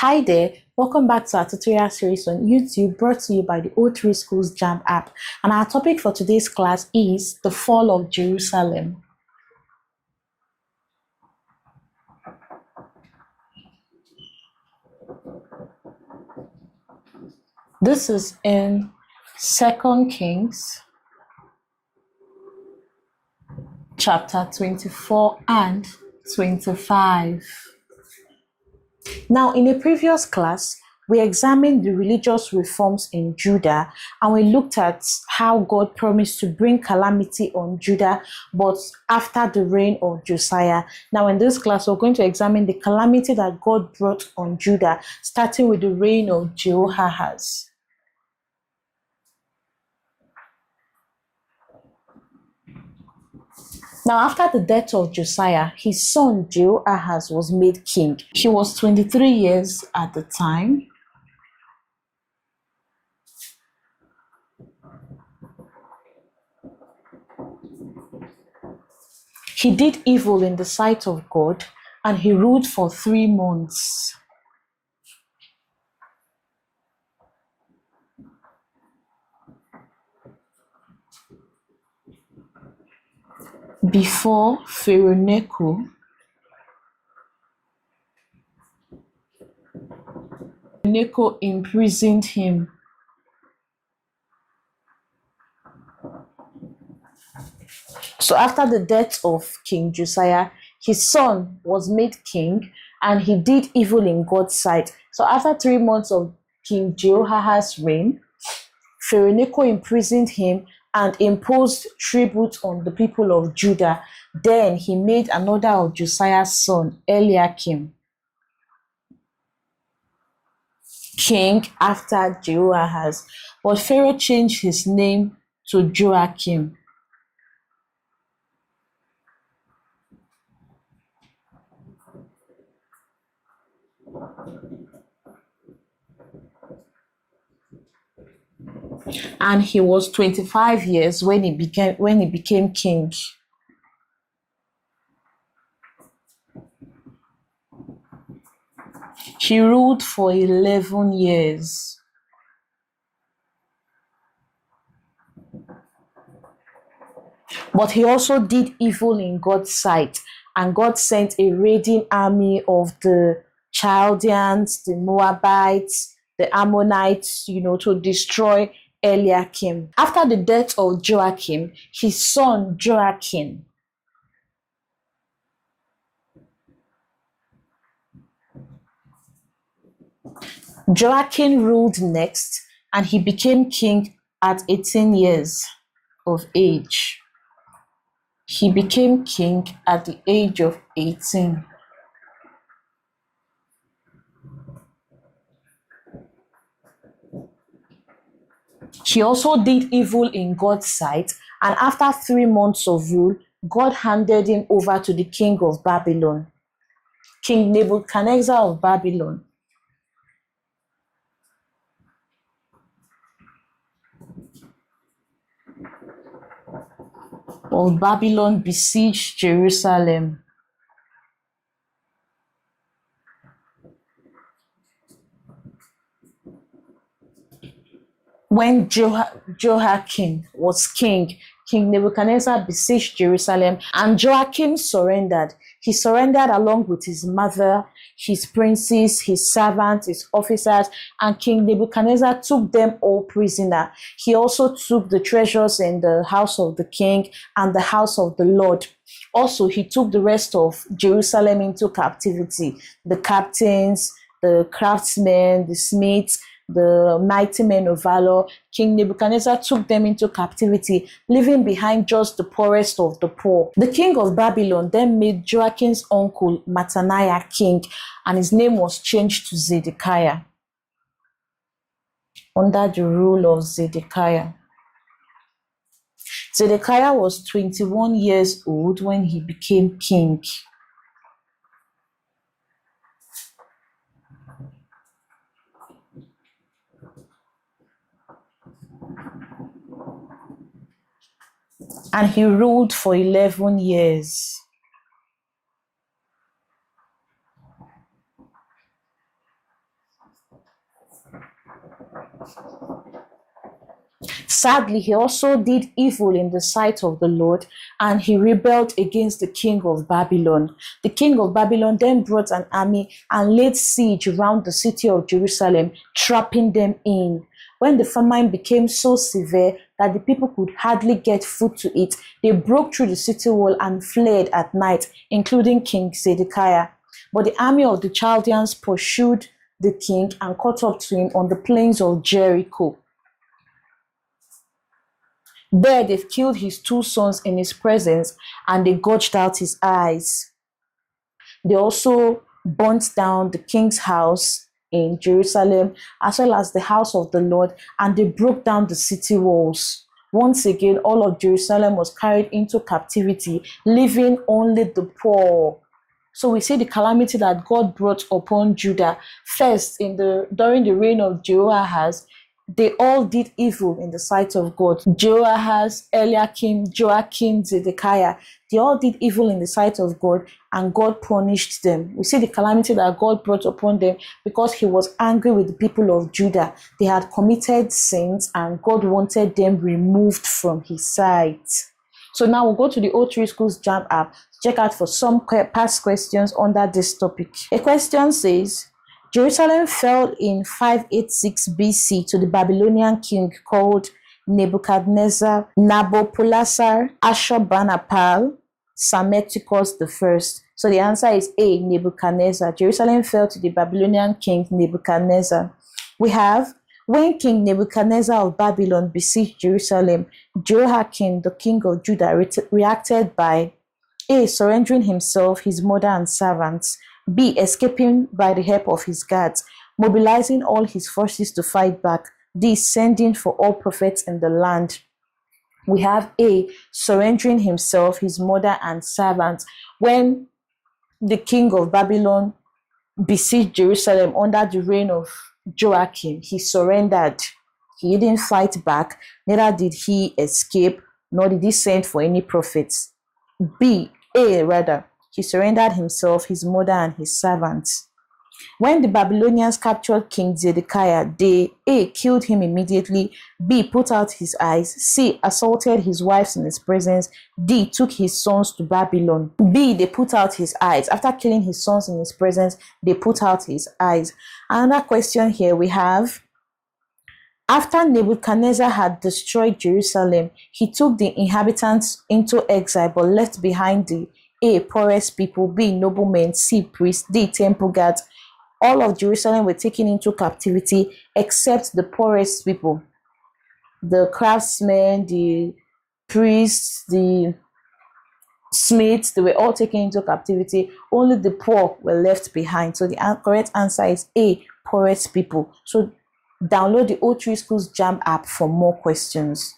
Hi there, welcome back to our tutorial series on YouTube brought to you by the O3 Schools JAMB app. And our topic for today's class is the fall of Jerusalem. This is in 2 Kings chapter 24 and 25. Now, in a previous class, we examined the religious reforms in Judah, and we looked at how God promised to bring calamity on Judah, but after the reign of Josiah. Now, in this class, we're going to examine the calamity that God brought on Judah, starting with the reign of Jehoahaz. Now, after the death of Josiah, his son Jehoahaz was made king. He was 23 years at the time. He did evil in the sight of God, and he ruled for 3 months. Before Pharaoh NECO imprisoned him. So after the death of King Josiah, his son was made king, and he did evil in God's sight. So after 3 months of King Jehoahaz's reign, Pharaoh NECO imprisoned him and imposed tribute on the people of Judah. Then he made another of Josiah's son, Eliakim, king after Jehoahaz. But Pharaoh changed his name to Jehoiakim. And he was 25 years when he became king. He ruled for 11 years. But he also did evil in God's sight, and God sent a raiding army of the Chaldeans, the Moabites, the Ammonites, to destroy Eliakim. After the death of Joachim, his son Jehoiachin ruled next, and he became king at 18 years of age. He became king at the age of 18. He also did evil in God's sight, and after 3 months of rule, God handed him over to the king of Babylon, King Nebuchadnezzar of Babylon. Of Babylon besieged Jerusalem. When Jehoiakim was king, King Nebuchadnezzar besieged Jerusalem, and Joachim surrendered. He surrendered along with his mother, his princes, his servants, his officers, and King Nebuchadnezzar took them all prisoner. He also took the treasures in the house of the king and the house of the Lord. Also, he took the rest of Jerusalem into captivity. The captains, the craftsmen, the smiths, the mighty men of valor. King Nebuchadnezzar took them into captivity, leaving behind just the poorest of the poor. The king of Babylon then made Joachim's uncle Mattaniah king, and his name was changed to Zedekiah, under the rule of Zedekiah. Zedekiah was 21 years old when he became king. And he ruled for 11 years. Sadly, he also did evil in the sight of the Lord, and he rebelled against the king of Babylon. The king of Babylon then brought an army and laid siege around the city of Jerusalem, trapping them in. When the famine became so severe that the people could hardly get food to eat, they broke through the city wall and fled at night, including King Zedekiah. But the army of the Chaldeans pursued the king and caught up to him on the plains of Jericho. There they've killed his 2 sons in his presence, and they gouged out his eyes. They also burnt down the king's house in Jerusalem, as well as the house of the Lord, and they broke down the city walls. Once again, all of Jerusalem was carried into captivity, leaving only the poor. So we see the calamity that God brought upon Judah. First, during the reign of Jehoahaz, they all did evil in the sight of God. Jehoahaz, Eliakim, Joachim, Zedekiah, they all did evil in the sight of God, and God punished them. We see the calamity that God brought upon them because he was angry with the people of Judah. They had committed sins, and God wanted them removed from his sight. So now we'll go to the O3 Schools JAMB app to check out for some past questions under this topic. A question says, Jerusalem fell in 586 BC to the Babylonian king called Nebuchadnezzar, Nabopolassar, Ashurbanipal, Psammetichus I. So the answer is A, Nebuchadnezzar. Jerusalem fell to the Babylonian king Nebuchadnezzar. We have, when King Nebuchadnezzar of Babylon besieged Jerusalem, Jehoiakim, the king of Judah, reacted by A, surrendering himself, his mother and servants, B, escaping by the help of his guards, mobilizing all his forces to fight back, D, sending for all prophets in the land. We have A, surrendering himself, his mother and servants. When the king of Babylon besieged Jerusalem under the reign of Joachim, he surrendered. He didn't fight back, neither did he escape, nor did he send for any prophets. He surrendered himself, his mother, and his servants. When the Babylonians captured King Zedekiah, they A, killed him immediately, B, put out his eyes, C, assaulted his wives in his presence, D, took his sons to Babylon. B, they put out his eyes. After killing his sons in his presence, they put out his eyes. Another question here we have, after Nebuchadnezzar had destroyed Jerusalem, he took the inhabitants into exile but left behind the A, poorest people, B, noblemen, C, priests, D, temple guards. All of Jerusalem were taken into captivity except the poorest people. The craftsmen, the priests, the smiths, they were all taken into captivity. Only the poor were left behind. So the correct answer is A, poorest people. So download the O3 Schools JAMB app for more questions.